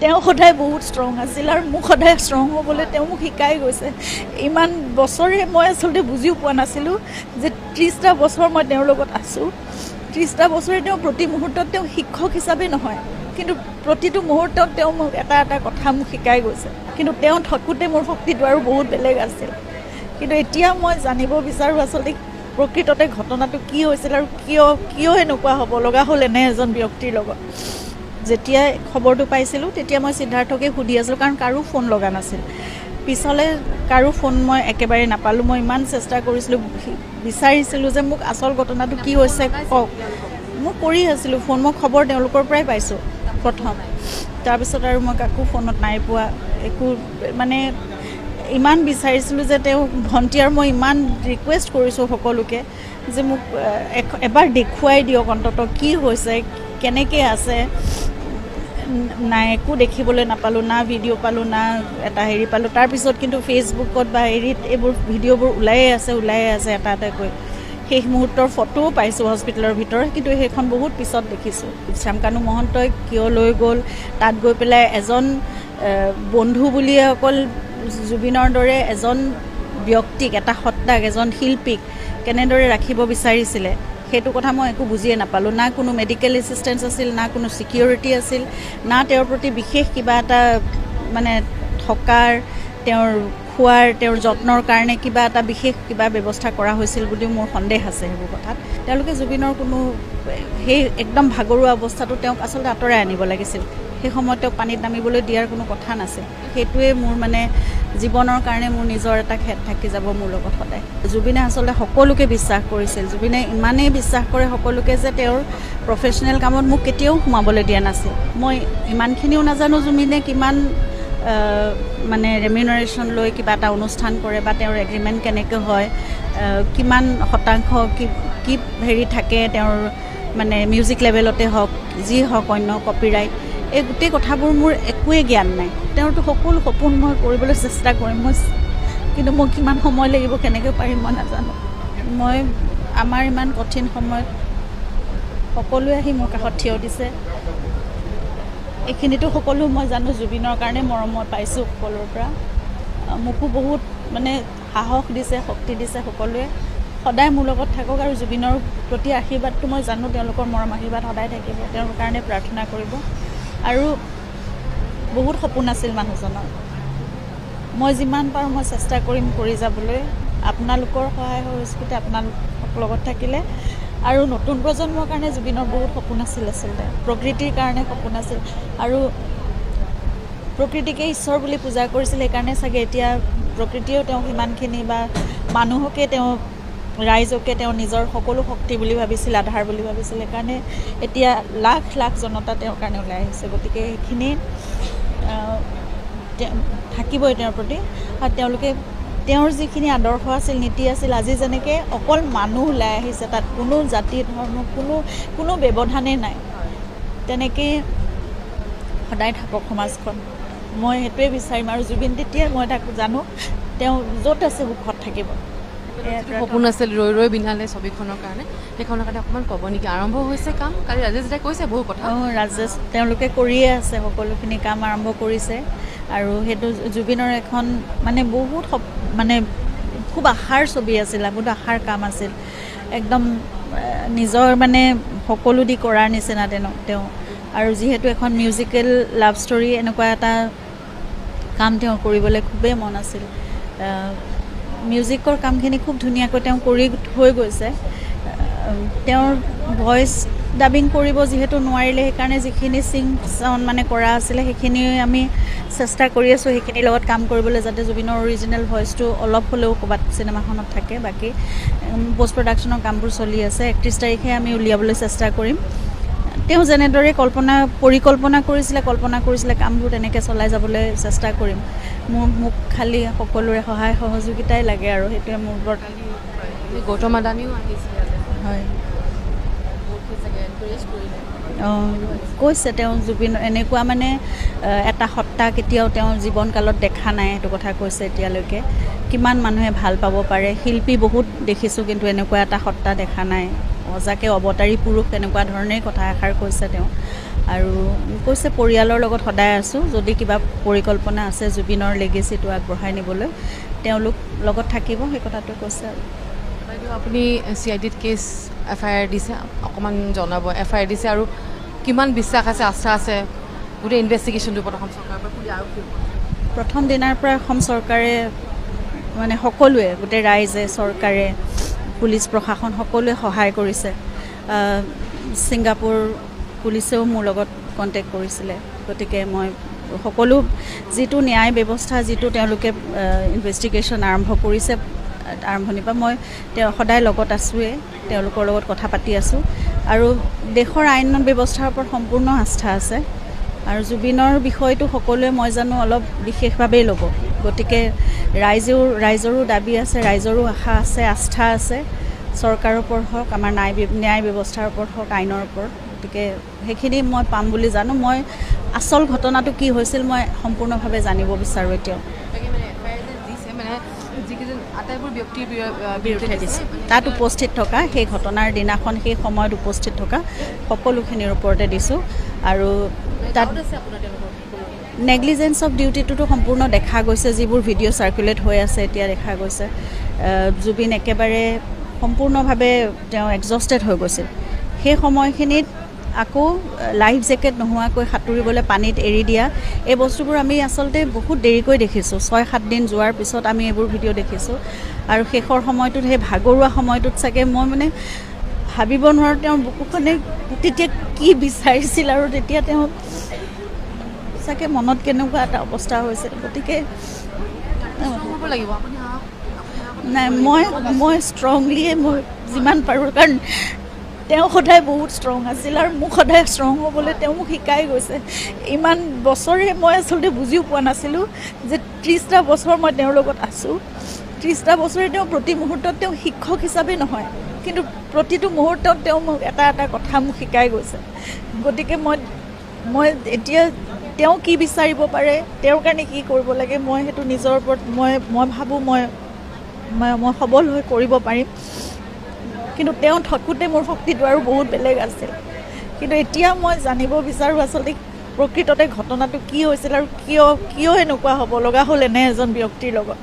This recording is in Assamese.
তেওঁ সদায় বহুত ষ্ট্ৰং আছিল আৰু মোক সদায় ষ্ট্ৰং হ'বলৈ তেওঁ মোক শিকাই গৈছে। ইমান বছৰে মই আচলতে বুজিও পোৱা নাছিলোঁ যে 30টা বছৰ মই তেওঁৰ লগত আছোঁ। 30টা বছৰে তেওঁ প্ৰতি মুহূৰ্তত তেওঁ শিক্ষক হিচাপে নহয়, কিন্তু প্ৰতিটো মুহূৰ্তত তেওঁ মোক এটা এটা কথা মোক শিকাই গৈছে। কিন্তু তেওঁ থাকোঁতে মোৰ শক্তিটো আৰু বহুত বেলেগ আছিল। কিন্তু এতিয়া মই জানিব বিচাৰোঁ আচলতে প্ৰকৃততে ঘটনাটো কি হৈছিল আৰু কিয় এনেকুৱা হ'ব লগা হ'ল এনে এজন ব্যক্তিৰ লগত। যেতিয়া খবৰটো পাইছিলোঁ তেতিয়া মই সিদ্ধাৰ্থকে সুধি আছিলোঁ, কাৰণ কাৰো ফোন লগা নাছিল। পিছলৈ কাৰো ফোন মই একেবাৰে নাপালোঁ। মই ইমান চেষ্টা কৰিছিলোঁ, বিচাৰিছিলোঁ যে মোক আচল ঘটনাটো কি হৈছে কওক। মই কৰি আছিলোঁ ফোন, মই খবৰ তেওঁলোকৰ পৰাই পাইছোঁ প্ৰথম। তাৰপিছত আৰু মই কাকো ফোনত নাই পোৱা, একো মানে ইমান বিচাৰিছিলোঁ যে তেওঁ ভণ্টি আৰু মই ইমান ৰিকুৱেষ্ট কৰিছোঁ সকলোকে যে মোক এবাৰ দেখুৱাই দিয়ক অন্ততঃ কি হৈছে, কেনেকৈ আছে। নাই, একো দেখিবলৈ নাপালোঁ, না ভিডিঅ' পালোঁ, না এটা হেৰি পালোঁ। তাৰপিছত কিন্তু ফেচবুকত বা হেৰিত এইবোৰ ভিডিঅ'বোৰ ওলায়ে আছে এটা এটাকৈ। শেষ মুহূৰ্তৰ ফটোও পাইছোঁ হস্পিটেলৰ ভিতৰত, কিন্তু সেইখন বহুত পিছত দেখিছোঁ। শ্যামকানু মহন্তই কিয় লৈ গ'ল, তাত গৈ পেলাই এজন বন্ধু বুলিয়ে অকল জুবিনৰ দৰে এজন ব্যক্তিক, এটা সত্তাক, এজন শিল্পীক কেনেদৰে ৰাখিব বিচাৰিছিলে সেইটো কথা মই একো বুজিয়ে নাপালোঁ। না কোনো মেডিকেল এছিষ্টেঞ্চ আছিল, না কোনো ছিকিউৰিটি আছিল, না তেওঁৰ প্ৰতি বিশেষ কিবা এটা মানে থকাৰ, তেওঁৰ খোৱাৰ, তেওঁৰ যত্নৰ কাৰণে কিবা এটা বিশেষ কিবা ব্যৱস্থা কৰা হৈছিল বুলিও মোৰ সন্দেহ আছে সেইবোৰ কথাত। তেওঁলোকে জুবিনৰ কোনো সেই একদম ভাগৰুৱা অৱস্থাটো তেওঁক আচলতে আঁতৰাই আনিব লাগিছিল। সেই সময়ত তেওঁক পানীত নামিবলৈ দিয়াৰ কোনো কথা নাছিল। সেইটোৱে মোৰ মানে জীৱনৰ কাৰণে মোৰ নিজৰ এটা খেদ থাকি যাব মোৰ লগত সদায়। জুবিনে আচলতে সকলোকে বিশ্বাস কৰিছিল। জুবিনে ইমানেই বিশ্বাস কৰে সকলোকে যে তেওঁৰ প্ৰফেশ্যনেল কামত মোক কেতিয়াও সোমাবলৈ দিয়া নাছিল। মই ইমানখিনিও নাজানো জুবিনে কিমান মানে ৰেমিউনাৰেশ্যন লৈ কিবা এটা অনুষ্ঠান কৰে বা তেওঁৰ এগ্ৰিমেণ্ট কেনেকৈ হয়, কিমান শতাংশ কি হেৰি থাকে তেওঁৰ মানে মিউজিক লেভেলতে হওক, যি হওক অন্য কপিৰাইট, এই গোটেই কথাবোৰ মোৰ একোৱেই জ্ঞান নাই। তেওঁৰতো সকলো সপোন মই কৰিবলৈ চেষ্টা কৰিম, কিন্তু মোক কিমান সময় লাগিব, কেনেকৈ পাৰিম মই নাজানো। আমাৰ ইমান কঠিন সময়ত সকলোৱে আহি মোৰ কাষত থিয় দিছে। এইখিনিতো সকলো মই জানো জুবিনৰ কাৰণে মৰম মই পাইছোঁ সকলোৰ পৰা। মোকো বহুত মানে সাহস দিছে, শক্তি দিছে সকলোৱে। সদায় মোৰ লগত থাকক আৰু জুবিনৰ প্ৰতি আশীৰ্বাদটো মই জানো, তেওঁলোকৰ মৰম আশীৰ্বাদ সদায় থাকিব। তেওঁৰ কাৰণে প্ৰাৰ্থনা কৰিব। আৰু বহুত সপোন আছিল মানুহজনৰ। মই যিমান পাৰোঁ মই চেষ্টা কৰিম কৰি যাবলৈ। আপোনালোকৰ সহায় সহযোগিতা আপোনালোক লগত থাকিলে। আৰু নতুন প্ৰজন্মৰ কাৰণে জুবিনৰ বহুত সপোন আছিল আচলতে, প্ৰকৃতিৰ কাৰণে সপোন আছিল। আৰু প্ৰকৃতিকে ঈশ্বৰ বুলি পূজা কৰিছিল, সেইকাৰণে চাগে এতিয়া প্ৰকৃতিয়েও তেওঁক সিমানখিনি, বা মানুহকে তেওঁ, ৰাইজকে তেওঁ নিজৰ সকলো শক্তি বুলি ভাবিছিল, আধাৰ বুলি ভাবিছিল। সেইকাৰণে এতিয়া লাখ লাখ জনতা তেওঁৰ কাৰণে ওলাই আহিছে। গতিকে সেইখিনি থাকিবই তেওঁৰ প্ৰতি। আৰু তেওঁলোকে তেওঁৰ যিখিনি আদৰ্শ আছিল, নীতি আছিল, আজি যেনেকৈ অকল মানুহ ওলাই আহিছে, তাত কোনো জাতি ধৰ্ম কোনো ব্যৱধানেই নাই, তেনেকৈ সদায় থাকক সমাজখন। মই সেইটোৱে বিচাৰিম। আৰু জুবিন তেতিয়াই মই তাক জানো তেওঁ য'ত আছে সুখত থাকিব। সপোন আছিল ৰৈ ৰৈ বিনালে ছবিখনৰ কাৰণে, সেইখনৰ কাৰণে অকণমান ক'ব নেকি? আৰম্ভ হৈছে কাম, কালি ৰাজেশ দাই কৈছে বহু কথা। ৰাজেশ তেওঁলোকে কৰিয়ে আছে, সকলোখিনি কাম আৰম্ভ কৰিছে। আৰু সেইটো জুবিনৰ এখন মানে বহুত মানে খুব আশাৰ ছবি আছিল, বহুত আশাৰ কাম আছিল। একদম নিজৰ মানে সকলো দি কৰাৰ নিচিনা তেওঁ। আৰু যিহেতু এখন মিউজিকেল লাভ ষ্টৰী, এনেকুৱা এটা কাম তেওঁ কৰিবলৈ খুবেই মন আছিল। মিউজিকৰ কামখিনি খুব ধুনীয়াকৈ তেওঁ কৰি হৈ গৈছে। তেওঁৰ ভইচ ডাবিং কৰিব যিহেতু নোৱাৰিলে, সেইকাৰণে যিখিনি চাউণ্ড মানে কৰা আছিলে সেইখিনি আমি চেষ্টা কৰি আছোঁ সেইখিনিৰ লগত কাম কৰিবলৈ, যাতে জুবিনৰ অৰিজিনেল ভইচটো অলপ হ'লেও ক'ৰবাত চিনেমাখনত থাকে। বাকী পষ্ট প্ৰডাকশ্যনৰ কামবোৰ চলি আছে। 31 তাৰিখে আমি উলিয়াবলৈ চেষ্টা কৰিম। তেওঁ যেনেদৰে পৰিকল্পনা কৰিছিলে কামবোৰ তেনেকৈ চলাই যাবলৈ চেষ্টা কৰিম। মোক খালি সকলোৰে সহায় সহযোগিতাই লাগে, আৰু সেইটোৱে মোৰ বৰ। গৌতম আদানীও আহিছিলে, হয়, কৈছে তেওঁ জুবিন এনেকুৱা মানে এটা সত্তা কেতিয়াও তেওঁৰ জীৱনকালত দেখা নাই, সেইটো কথা কৈছে। এতিয়ালৈকে কিমান মানুহে ভাল পাব পাৰে, শিল্পী বহুত দেখিছোঁ, কিন্তু এনেকুৱা এটা সত্তা দেখা নাই। সঁচাকৈ অৱতাৰী পুৰুষ, এনেকুৱা ধৰণেই কথা এষাৰ কৈছে তেওঁ। আৰু কৈছে পৰিয়ালৰ লগত সদায় আছোঁ, যদি কিবা পৰিকল্পনা আছে জুবিনৰ লেগেচিটো আগবঢ়াই নিবলৈ তেওঁলোক লগত থাকিব, সেই কথাটো কৈছে। আৰু বাইদেউ আপুনি CIDত কেছ FIR দিছে, অকণমান জনাব। FIR দিছে আৰু কিমান বিশ্বাস আছে, আস্থা আছে গোটেই ইনভেষ্টিগেশ্যনটোৰ ওপৰত অসম চৰকাৰৰ পৰা? প্ৰথম দিনাৰ পৰা অসম চৰকাৰে মানে সকলোৱে, গোটেই ৰাইজে, চৰকাৰে, পুলিচ প্ৰশাসন সকলোৱে সহায় কৰিছে। ছিংগাপুৰ পুলিচেও মোৰ লগত কণ্টেক্ট কৰিছিলে। গতিকে মই সকলো যিটো ন্যায় ব্যৱস্থা, যিটো তেওঁলোকে ইনভেষ্টিগেশ্যন আৰম্ভ কৰিছে আৰম্ভণিৰ পৰা, মই সদায় লগত আছোঁৱেই, তেওঁলোকৰ লগত কথা পাতি আছোঁ। আৰু দেশৰ আইন ব্যৱস্থাৰ ওপৰত সম্পূৰ্ণ আস্থা আছে। আৰু জুবিনৰ বিষয়টো সকলোৱে মই জানো অলপ বিশেষভাৱেই ল'ব। গতিকে ৰাইজৰো দাবী আছে, ৰাইজৰো আশা আছে, আস্থা আছে, চৰকাৰৰ ওপৰত হওক, আমাৰ ন্যায় ব্যৱস্থাৰ ওপৰত হওক, আইনৰ ওপৰত। গতিকে সেইখিনি মই পাম বুলি জানো। মই আচল ঘটনাটো কি হৈছিল মই সম্পূৰ্ণভাৱে জানিব বিচাৰোঁ এতিয়াও। আটাইবোৰ ব্যক্তিৰ বিৰুদ্ধে দিছে, তাত উপস্থিত থকা, সেই ঘটনাৰ দিনাখন সেই সময়ত উপস্থিত থকা সকলোখিনিৰ ওপৰতে দিছোঁ। আৰু তাত নেগলিজেঞ্চ অফ ডিউটিটোতো সম্পূৰ্ণ দেখা গৈছে, যিবোৰ ভিডিঅ' চাৰ্কুলেট হৈ আছে এতিয়া দেখা গৈছে। জুবিন একেবাৰে সম্পূৰ্ণভাৱে তেওঁ এক্সজষ্টেড হৈ গৈছিল। সেই সময়খিনিত আকৌ লাইফ জেকেট নোহোৱাকৈ সাঁতুৰিবলৈ পানীত এৰি দিয়া, এই বস্তুবোৰ আমি আচলতে বহুত দেৰিকৈ দেখিছোঁ। 6-7 দিন যোৱাৰ পিছত আমি এইবোৰ ভিডিঅ' দেখিছোঁ। আৰু শেষৰ সময়টোত, সেই ভাগৰুৱা সময়টোত চাগে মই মানে ভাবিব নোৱাৰোঁ তেওঁৰ বুকুখনে তেতিয়া কি বিচাৰিছিল, আৰু তেতিয়া তেওঁ চাগে মনত কেনেকুৱা এটা অৱস্থা হৈছিল। গতিকে নাই, মই ষ্ট্ৰংলিয়ে মই যিমান পাৰোঁ, কাৰণ তেওঁ সদায় বহুত ষ্ট্ৰং আছিল আৰু মোক সদায় ষ্ট্ৰং হ'বলৈ তেওঁ মোক শিকাই গৈছে। ইমান বছৰে মই আচলতে বুজিও পোৱা নাছিলোঁ যে 30টা বছৰ মই তেওঁৰ লগত আছোঁ। 30টা বছৰে তেওঁ প্ৰতি মুহূৰ্তত তেওঁ শিক্ষক হিচাপে নহয়, কিন্তু প্ৰতিটো মুহূৰ্তত তেওঁ মোক এটা এটা কথা মোক শিকাই গৈছে। গতিকে মই এতিয়া তেওঁ কি বিচাৰিব পাৰে, তেওঁৰ কাৰণে কি কৰিব লাগে, মই সেইটো নিজৰ ওপৰত মই ভাবোঁ মই সবল হৈ কৰিব পাৰিম। কিন্তু তেওঁ থাকোঁতে মোৰ শক্তিটো আৰু বহুত বেলেগ আছিল। কিন্তু এতিয়া মই জানিব বিচাৰোঁ আচলতে প্ৰকৃততে ঘটনাটো কি হৈছিল আৰু কিয় এনেকুৱা হ'ব লগা হ'ল এনে এজন ব্যক্তিৰ লগত।